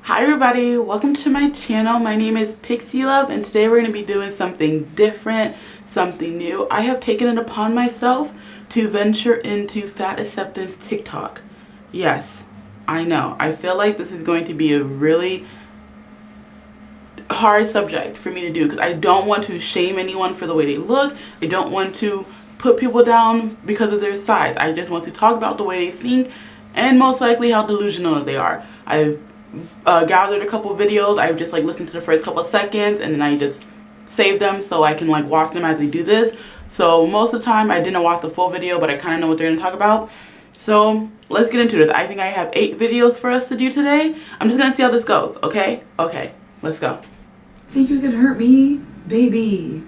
Hi everybody, welcome to my channel. My name is Pixie Love and today we're going to be doing something different, something new. I have taken it upon myself to venture into fat acceptance TikTok. Yes, I know. I feel like this is going to be a really hard subject for me to do because I don't want to shame anyone for the way they look. I don't want to put people down because of their size. I just want to talk about the way they think and most likely how delusional they are. I've gathered a couple of videos. I've just listened to the first couple of seconds and then I just saved them so I can watch them as they do this. So most of the time I didn't watch the full video, but I kind of know what they're going to talk about. So let's get into this. I think I have 8 videos for us to do today. I'm just going to see how this goes, okay? Okay, let's go. Think you can hurt me? Baby,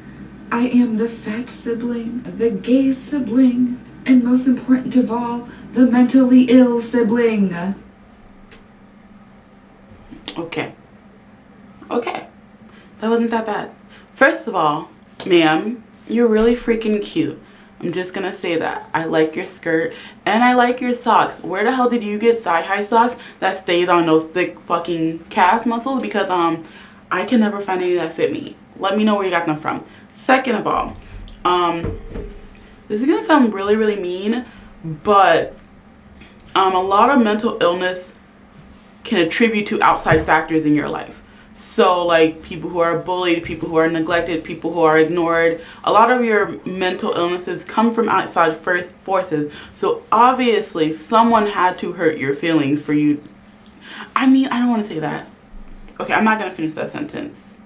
I am the fat sibling, the gay sibling, and most important of all, the mentally ill sibling. Okay, that wasn't that bad. First of all, ma'am, you're really freaking cute. I'm just gonna say that. I like your skirt and I like your socks. Where the hell did you get thigh-high socks that stays on those thick fucking calf muscles? Because I can never find any that fit me. Let me know where you got them from. Second of all, this is gonna sound really, really mean, but a lot of mental illness can attribute to outside factors in your life. So people who are bullied, people who are neglected, people who are ignored. A lot of your mental illnesses come from outside forces. So obviously someone had to hurt your feelings for you. I mean, I don't want to say that. Okay, I'm not going to finish that sentence.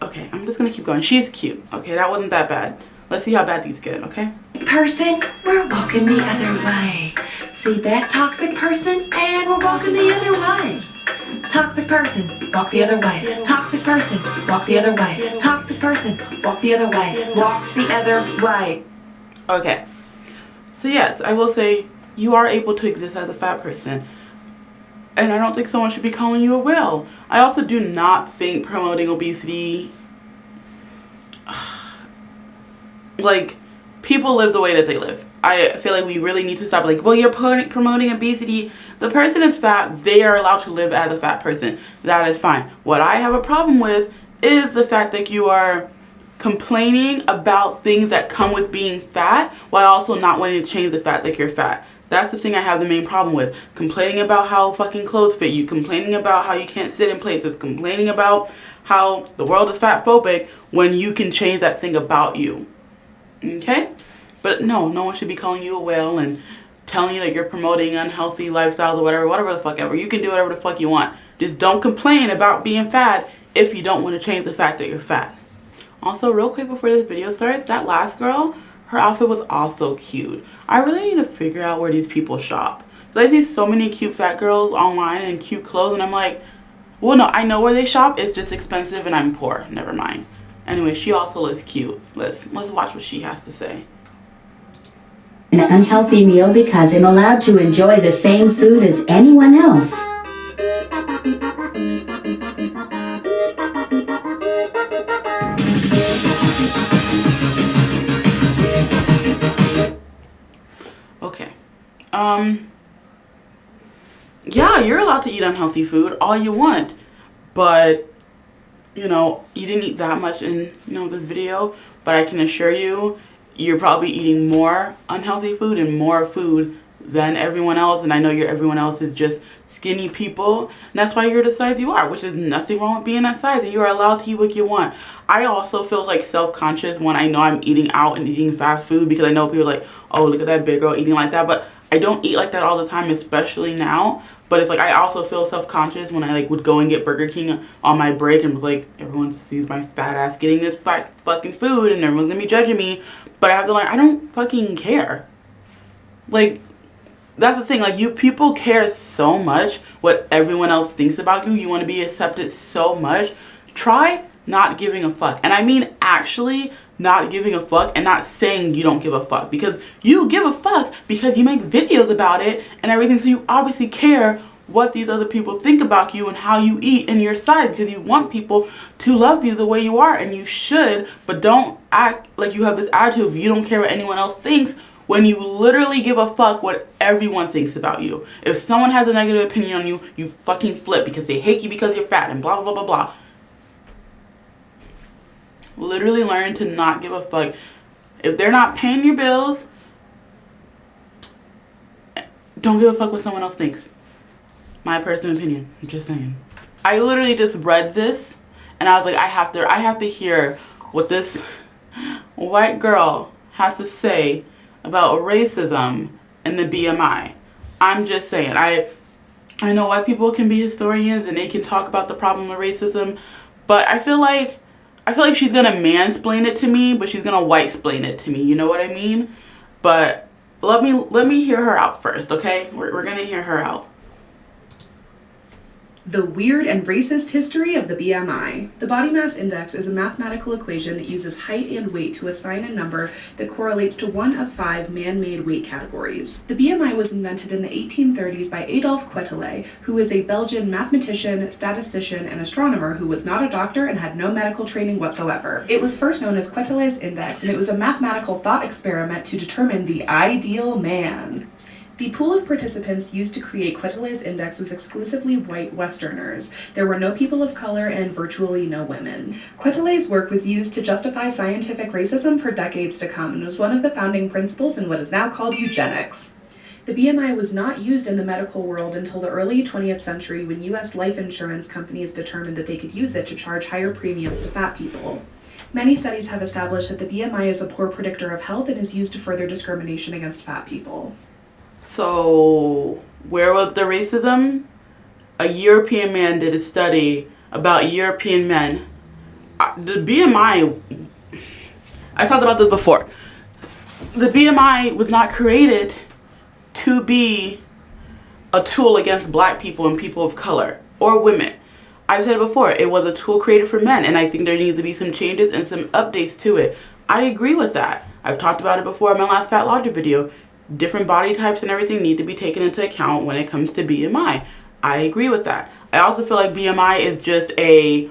Okay, I'm just going to keep going. She's cute. Okay, that wasn't that bad. Let's see how bad these get, okay? Person, we're walking the other way. See that toxic person? And we're walking the other way. Toxic person, walk the other way. Toxic person, walk the other way. Toxic person, walk the other way. Walk the other way. Okay. So yes, I will say you are able to exist as a fat person. And I don't think someone should be calling you a whale. I also do not think promoting obesity... people live the way that they live. I feel like we really need to stop well, you're promoting obesity. The person is fat. They are allowed to live as a fat person. That is fine. What I have a problem with is the fact that you are complaining about things that come with being fat while also not wanting to change the fact that you're fat. That's the thing I have the main problem with. Complaining about how fucking clothes fit you. Complaining about how you can't sit in places. Complaining about how the world is fat phobic when you can change that thing about you. Okay? But no one should be calling you a whale and telling you that you're promoting unhealthy lifestyles or whatever the fuck ever. You can do whatever the fuck you want. Just don't complain about being fat if you don't want to change the fact that you're fat. Also, real quick before this video starts, that last girl, her outfit was also cute. I really need to figure out where these people shop. I see so many cute fat girls online in cute clothes and I'm like, well, no, I know where they shop. It's just expensive and I'm poor. Never mind. Anyway, she also looks cute. Let's watch what she has to say. An unhealthy meal because I'm allowed to enjoy the same food as anyone else. Okay. Yeah, you're allowed to eat unhealthy food all you want, but you didn't eat that much in this video, but I can assure you you're probably eating more unhealthy food and more food than everyone else, and I know everyone else is just skinny people, and that's why you're the size you are, which is nothing wrong with being that size, and you are allowed to eat what you want. I also feel self-conscious when I know I'm eating out and eating fast food because I know people are oh, look at that big girl eating like that, but I don't eat like that all the time, especially now. But it's I also feel self-conscious when I would go and get Burger King on my break and everyone sees my fat ass getting this fucking food and everyone's gonna be judging me. But I have to I don't fucking care. That's the thing. You people care so much what everyone else thinks about you. You want to be accepted so much. Try not giving a fuck. And I mean actually not giving a fuck and not saying you don't give a fuck. Because you give a fuck because you make videos about it and everything. So you obviously care what these other people think about you and how you eat and your size. Because you want people to love you the way you are. And you should. But don't act like you have this attitude of you don't care what anyone else thinks when you literally give a fuck what everyone thinks about you. If someone has a negative opinion on you, you fucking flip because they hate you because you're fat and blah, blah, blah, blah, blah. Literally learn to not give a fuck. If they're not paying your bills, don't give a fuck what someone else thinks. My personal opinion. I'm just saying. I literally just read this and I was like, I have to hear what this white girl has to say about racism and the BMI. I'm just saying. I know white people can be historians and they can talk about the problem of racism, but I feel like she's gonna mansplain it to me, but she's gonna white-splain it to me. You know what I mean? But let me hear her out first, okay? We're gonna hear her out. The weird and racist history of the BMI. The body mass index is a mathematical equation that uses height and weight to assign a number that correlates to one of 5 man-made weight categories. The BMI was invented in the 1830s by Adolphe Quetelet, who is a Belgian mathematician, statistician, and astronomer who was not a doctor and had no medical training whatsoever. It was first known as Quetelet's index, and it was a mathematical thought experiment to determine the ideal man. The pool of participants used to create Quetelet's index was exclusively white Westerners. There were no people of color and virtually no women. Quetelet's work was used to justify scientific racism for decades to come and was one of the founding principles in what is now called eugenics. The BMI was not used in the medical world until the early 20th century when U.S. life insurance companies determined that they could use it to charge higher premiums to fat people. Many studies have established that the BMI is a poor predictor of health and is used to further discrimination against fat people. So, where was the racism? A European man did a study about European men. The BMI, I talked about this before. The BMI was not created to be a tool against black people and people of color or women. I've said it before, it was a tool created for men, and I think there needs to be some changes and some updates to it. I agree with that. I've talked about it before in my last Fat Logic video. Different body types and everything need to be taken into account when it comes to BMI. I agree with that. I also feel like BMI is just a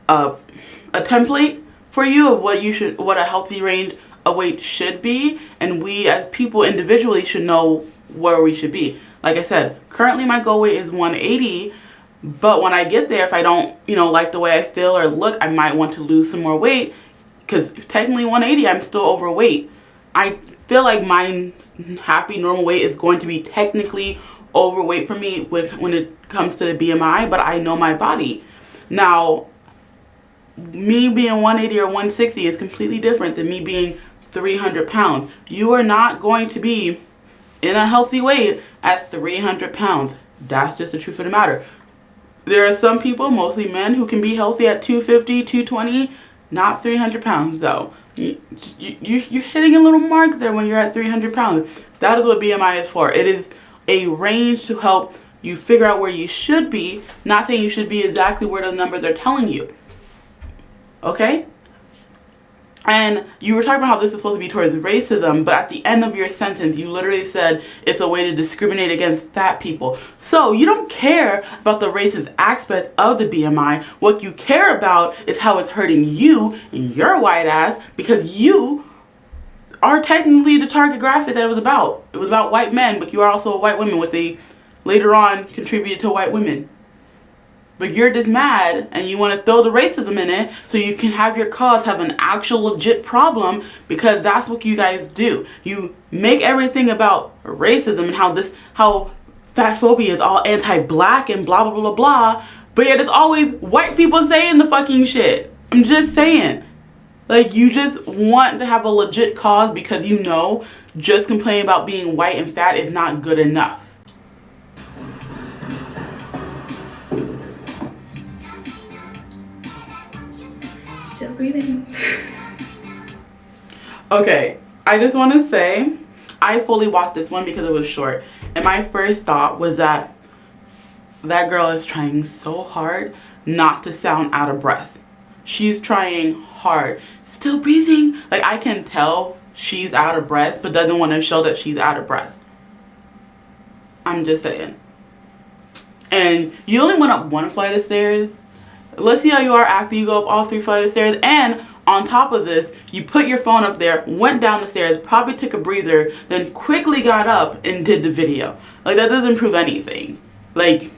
template for you of what a healthy range of weight should be, and we as people individually should know where we should be. Like I said, currently my goal weight is 180, but when I get there, if I don't, like the way I feel or look, I might want to lose some more weight, because technically 180, I'm still overweight. I feel like my happy normal weight is going to be technically overweight for me when it comes to the BMI, but I know my body. Now, me being 180 or 160 is completely different than me being 300 pounds. You are not going to be in a healthy weight at 300 pounds. That's just the truth of the matter. There are some people, mostly men, who can be healthy at 250, 220, not 300 pounds though. You're hitting a little mark there when you're at 300 pounds. That is what BMI is for. It is a range to help you figure out where you should be, not saying you should be exactly where the numbers are telling you. Okay? And you were talking about how this is supposed to be towards racism, but at the end of your sentence, you literally said it's a way to discriminate against fat people. So you don't care about the racist aspect of the BMI. What you care about is how it's hurting you and your white ass, because you are technically the target graphic that it was about. It was about white men, but you are also a white woman, which they later on contributed to white women. But you're just mad and you want to throw the racism in it so you can have your cause have an actual legit problem, because that's what you guys do. You make everything about racism and how fat phobia is all anti-black and blah, blah, blah, blah, blah. But yet it's always white people saying the fucking shit. I'm just saying. Like, you just want to have a legit cause because just complaining about being white and fat is not good enough. Still breathing. Okay, I just want to say, I fully watched this one because it was short. And my first thought was that girl is trying so hard not to sound out of breath. She's trying hard. Still breathing. Like, I can tell she's out of breath, but doesn't want to show that she's out of breath. I'm just saying. And you only went up one flight of stairs. Let's see how you are after you go up all 3 flights of stairs. And On top of this, you put your phone up there, went down the stairs, probably took a breather, then quickly got up and did the video. Like, that doesn't prove anything. Like,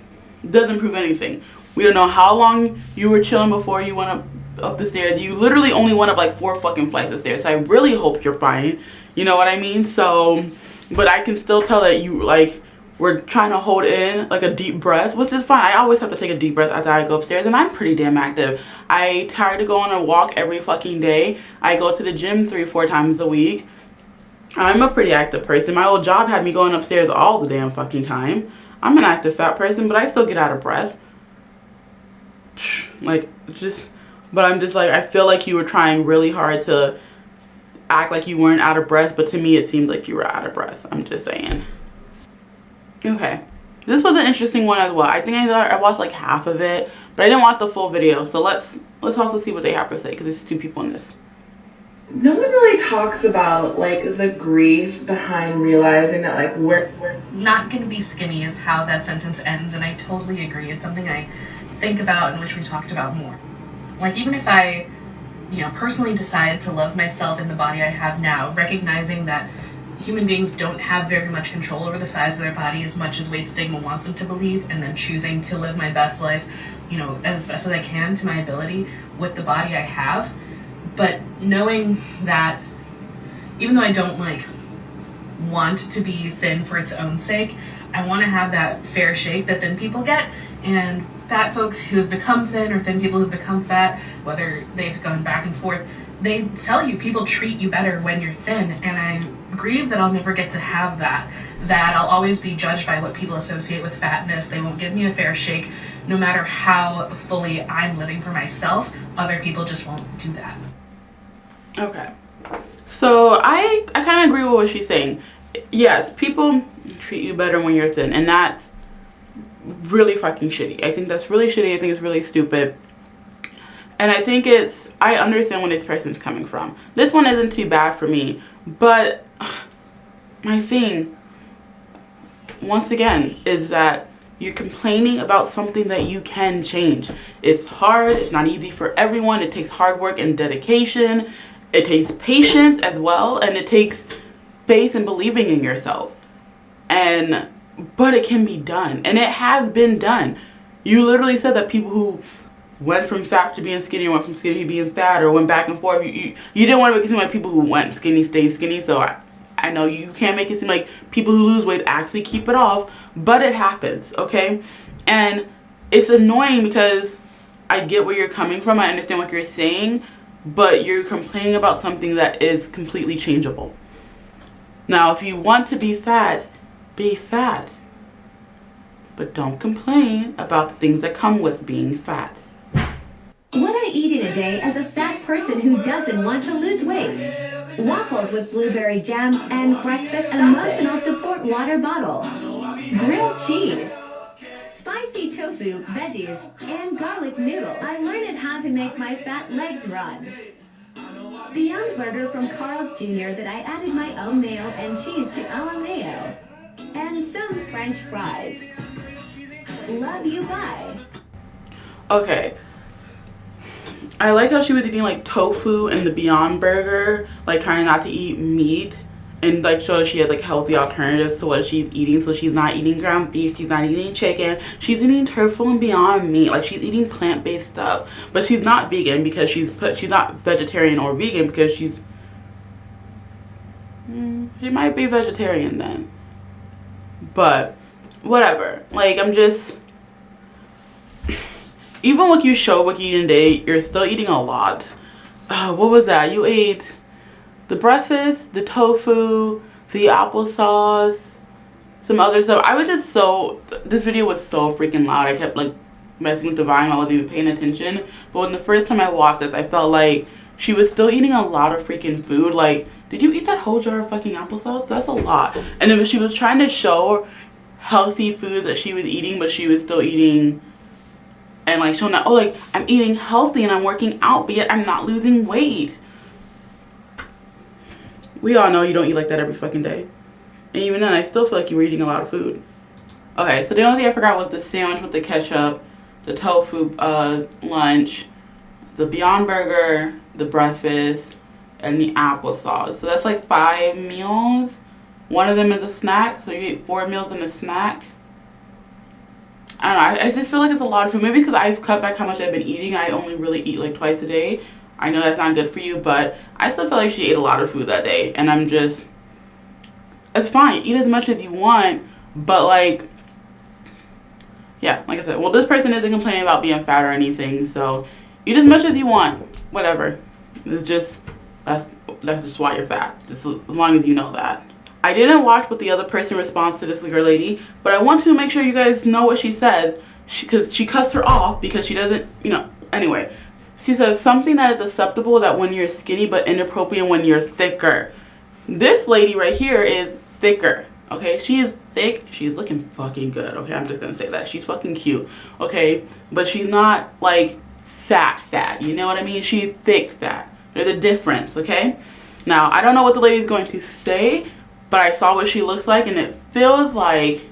doesn't prove anything. We don't know how long you were chilling before you went up the stairs. You literally only went up like 4 fucking flights of stairs. So I really hope you're fine. You know what I mean? So, but I can still tell that you, like, were trying to hold in like a deep breath, which is fine. I always have to take a deep breath after I go upstairs, and I'm pretty damn active. I try to go on a walk every fucking day. I go to the gym 3-4 times a week. I'm a pretty active person. My old job had me going upstairs all the damn fucking time. I'm an active fat person, but I still get out of breath. Like, just, but I'm just like, I feel like you were trying really hard to act like you weren't out of breath, but to me it seemed like you were out of breath. I'm just saying. Okay, this was an interesting one as well. I think I watched like half of it, but I didn't watch the full video. So let's also see what they have to say, because there's 2 people in this. No one really talks about like the grief behind realizing that like we're Not gonna be skinny is how that sentence ends, and I totally agree. It's something I think about and wish we talked about more. Like, even if I, personally decide to love myself in the body I have now, recognizing that human beings don't have very much control over the size of their body as much as weight stigma wants them to believe, and then choosing to live my best life, as best as I can to my ability with the body I have. But knowing that even though I don't want to be thin for its own sake, I want to have that fair shake that thin people get. And fat folks who have become thin, or thin people who've become fat, whether they've gone back and forth, they tell you people treat you better when you're thin, and I grieve that I'll never get to have that. That I'll always be judged by what people associate with fatness. They won't give me a fair shake. No matter how fully I'm living for myself, other people just won't do that. Okay. So I kind of agree with what she's saying. Yes, people treat you better when you're thin, and that's really fucking shitty. I think that's really shitty. I think it's really stupid. And I think I understand where this person's coming from. This one isn't too bad for me, but my thing, once again, is that you're complaining about something that you can change. It's hard. It's not easy for everyone. It takes hard work and dedication. It takes patience as well, and it takes faith and believing in yourself. But it can be done, and it has been done. You literally said that people who went from fat to being skinny, or went from skinny to being fat, or went back and forth, you didn't want to make it seem like people who went skinny stay skinny. So I know you can't make it seem like people who lose weight actually keep it off, but it happens, okay? And it's annoying because I get where you're coming from. I understand what you're saying, but you're complaining about something that is completely changeable. Now, if you want to be fat, but don't complain about the things that come with being fat. What I eat in a day as a fat person who doesn't want to lose weight. Waffles with blueberry jam and breakfast sausage. Emotional support water bottle. Grilled cheese. Spicy tofu, veggies, and garlic noodles. I learned how to make my fat legs run. Beyond Burger from Carl's Jr. that I added my own mayo and cheese to our mayo. And some French fries. Love you, bye. Okay. I like how she was eating like tofu and the Beyond Burger, like trying not to eat meat, and like show that she has like healthy alternatives to what she's eating. So she's not eating ground beef, she's not eating chicken, she's eating tofu and Beyond Meat. Like, she's eating plant-based stuff, but she's not vegan because she's not vegetarian or vegan because she might be vegetarian then. But whatever. Like, I'm just, even what you show what you eat in a day, you're still eating a lot. What was that? You ate the breakfast, the tofu, the applesauce, some other stuff. I was just this video was so freaking loud. I kept like messing with the volume. I wasn't even paying attention. But when the first time I watched this, I felt like she was still eating a lot of freaking food. Like, did you eat that whole jar of fucking applesauce? That's a lot. And then she was trying to show healthy food that she was eating, but she was still eating, and like showing that, oh, like, I'm eating healthy and I'm working out, but yet I'm not losing weight. We all know you don't eat like that every fucking day. And even then, I still feel like you were eating a lot of food. Okay, so the only thing I forgot was the sandwich with the ketchup, the tofu lunch, the Beyond Burger, the breakfast, and the applesauce. So that's like 5 meals. One of them is a snack, so you eat 4 meals and a snack. I don't know, I just feel like it's a lot of food. Maybe because I've cut back how much I've been eating. I only really eat like twice a day. I know that's not good for you, but I still feel like she ate a lot of food that day. And I'm just, it's fine. Eat as much as you want, but like, yeah, like I said, well, this person isn't complaining about being fat or anything, so eat as much as you want. Whatever. It's just, that's just why you're fat. Just as long as you know that. I didn't watch what the other person responds to this girl lady, but I want to make sure you guys know what she says, because she cuts her off because she doesn't, anyway. She says something that is acceptable that when you're skinny, but inappropriate when you're thicker. This lady right here is thicker, okay? She is thick. She's looking fucking good, okay? I'm just gonna say that. She's fucking cute, okay? But she's not, like, fat, you know what I mean? She's thick fat. There's a difference, okay? Now, I don't know what the lady's going to say, but I saw what she looks like, and it feels like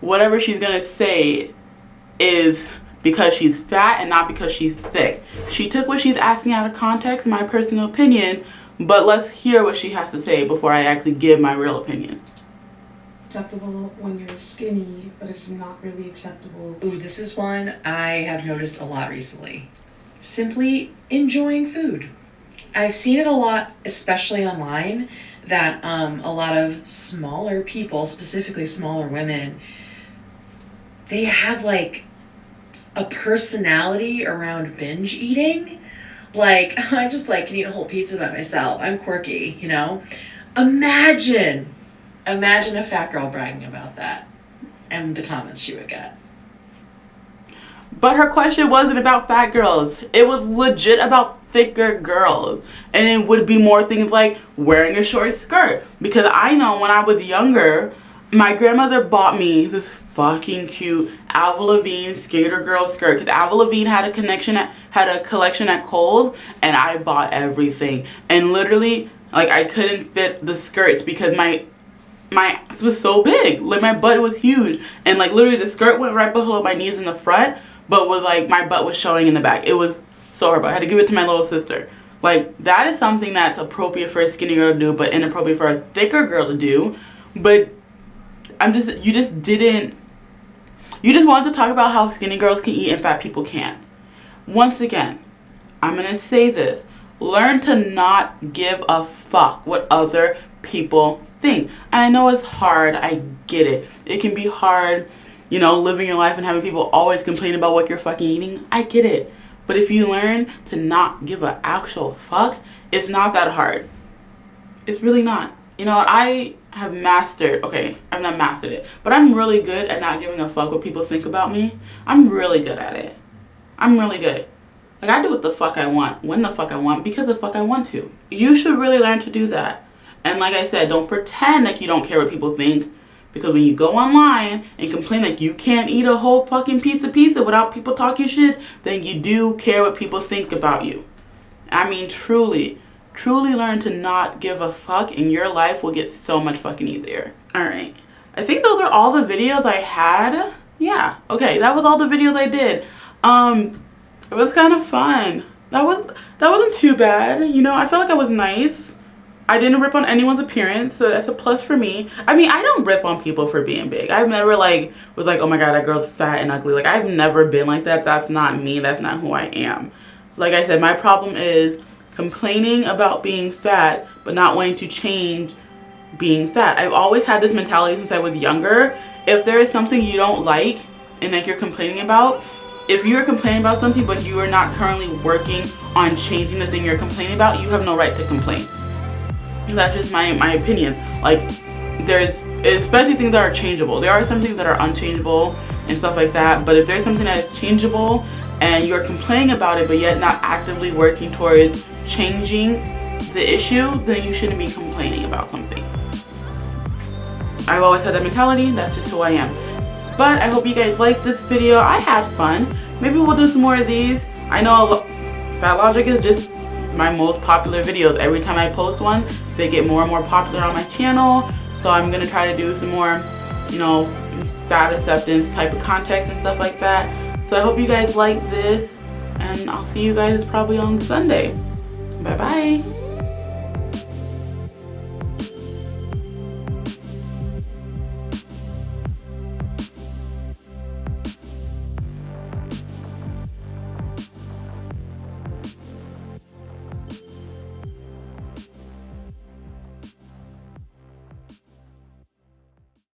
whatever she's gonna say is because she's fat and not because she's thick. She took what she's asking out of context, in my personal opinion, but let's hear what she has to say before I actually give my real opinion. Acceptable when you're skinny, but it's not really acceptable. Ooh, this is one I have noticed a lot recently. Simply enjoying food. I've seen it a lot, especially online, that a lot of smaller people, specifically smaller women, they have like a personality around binge eating. Like, I just like can eat a whole pizza by myself. I'm quirky, Imagine a fat girl bragging about that and the comments she would get. But her question wasn't about fat girls. It was legit about thicker girls. And it would be more things like wearing a short skirt. Because I know when I was younger, my grandmother bought me this fucking cute Avril Lavigne skater girl skirt. Because Avril Lavigne had a collection at Kohl's, and I bought everything. And literally, like, I couldn't fit the skirts because my ass was so big. Like, my butt was huge. And like literally the skirt went right below my knees in the front, but was like my butt was showing in the back. It was so horrible. I had to give it to my little sister. Like, that is something that's appropriate for a skinny girl to do, but inappropriate for a thicker girl to do. But you just wanted to talk about how skinny girls can eat and fat people can't. Once again, I'm gonna say this. Learn to not give a fuck what other people think. And I know it's hard. I get it. It can be hard, living your life and having people always complain about what you're fucking eating. I get it. But if you learn to not give an actual fuck, it's not that hard. It's really not. I have mastered, I've not mastered it, but I'm really good at not giving a fuck what people think about me. I'm really good at it. I'm really good. Like, I do what the fuck I want, when the fuck I want, because the fuck I want to. You should really learn to do that. And like I said, don't pretend like you don't care what people think. Because when you go online and complain like you can't eat a whole fucking pizza without people talking shit, then you do care what people think about you. I mean, truly learn to not give a fuck, and your life will get so much fucking easier. Alright. I think those are all the videos I had. Yeah. Okay, that was all the videos I did. It was kind of fun. That wasn't too bad. I felt like I was nice. I didn't rip on anyone's appearance, so that's a plus for me. I mean, I don't rip on people for being big. I've never was like, oh my god, that girl's fat and ugly. Like, I've never been like that. That's not me. That's not who I am. Like I said, my problem is complaining about being fat, but not wanting to change being fat. I've always had this mentality since I was younger. If there is something you don't like and that you're complaining about, if you're complaining about something but you are not currently working on changing the thing you're complaining about, you have no right to complain. That's just my opinion. Like, there's, especially things that are changeable. There are some things that are unchangeable and stuff like that, but if there's something that is changeable and you're complaining about it but yet not actively working towards changing the issue, then you shouldn't be complaining about something. I've always had that mentality. That's just who I am. But I hope you guys liked this video. I had fun. Maybe we'll do some more of these. I know Fat Logic is just my most popular videos. Every time I post one, they get more and more popular on my channel. So I'm gonna try to do some more, fat acceptance type of context and stuff like that. So I hope you guys like this, and I'll see you guys probably on Sunday. Bye bye.